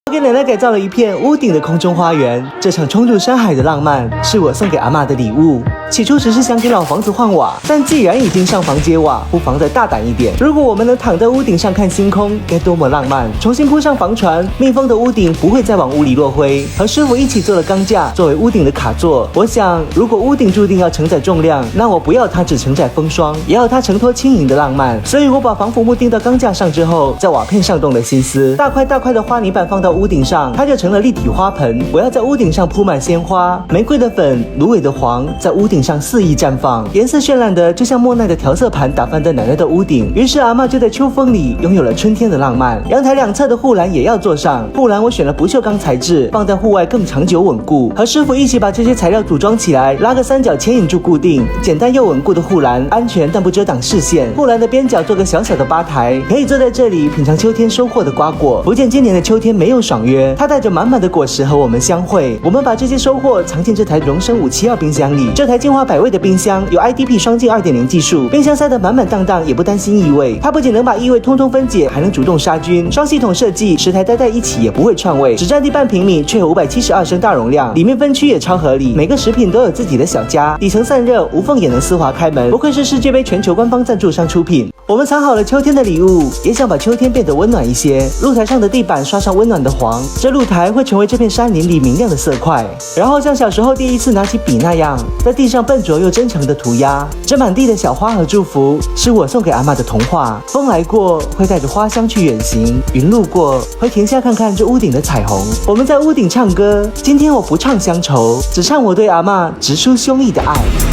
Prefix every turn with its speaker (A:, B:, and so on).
A: 我给奶奶改造了一片屋顶的空中花园，这场冲入山海的浪漫是我送给阿嬷的礼物。起初只是想给老房子换瓦，但既然已经上房接瓦，不妨再大胆一点。如果我们能躺在屋顶上看星空，该多么浪漫！重新铺上房船，密封的屋顶不会再往屋里落灰。和师傅一起做了钢架作为屋顶的卡座。我想，如果屋顶注定要承载重量，那我不要它只承载风霜，也要它承托轻盈的浪漫。所以我把防腐木钉到钢架上之后，在瓦片上动了心思，大块大块的花泥板放到屋顶上，它就成了立体花盆。我要在屋顶上铺满鲜花，玫瑰的粉，芦苇的黄，在屋顶上肆意绽放，颜色绚烂的就像莫奈的调色盘打翻在奶奶的屋顶。于是阿嬷就在秋风里拥有了春天的浪漫。阳台两侧的护栏也要做上，护栏我选了不锈钢材质，放在户外更长久稳固。和师傅一起把这些材料组装起来，拉个三角牵引柱固定，简单又稳固的护栏，安全但不遮挡视线。护栏的边角做个小小的吧台，可以坐在这里品尝秋天收获的瓜果。福建今年的秋天没有爽约，它带着满满的果实和我们相会。我们把这些收获藏进这台荣升572冰箱里。这台精华百味的冰箱有 IDP 双净 2.0 技术，冰箱塞得满满当当，也不担心异味。它不仅能把异味通通分解，还能主动杀菌。双系统设计，10台待在一起也不会串味，只占地半平米，却有572升大容量，里面分区也超合理，每个食品都有自己的小家，底层散热，无缝也能丝滑开门，不愧是世界杯全球官方赞助商出品。我们藏好了秋天的礼物，也想把秋天变得温暖一些。露台上的地板刷上温暖的黄，这露台会成为这片山林里明亮的色块。然后像小时候第一次拿起笔那样，在地上笨拙又真诚的涂鸦。这满地的小花和祝福，是我送给阿嬷的童话。风来过，会带着花香去远行；云路过，会停下看看这屋顶的彩虹。我们在屋顶唱歌，今天我不唱乡愁，只唱我对阿嬷直抒胸臆的爱。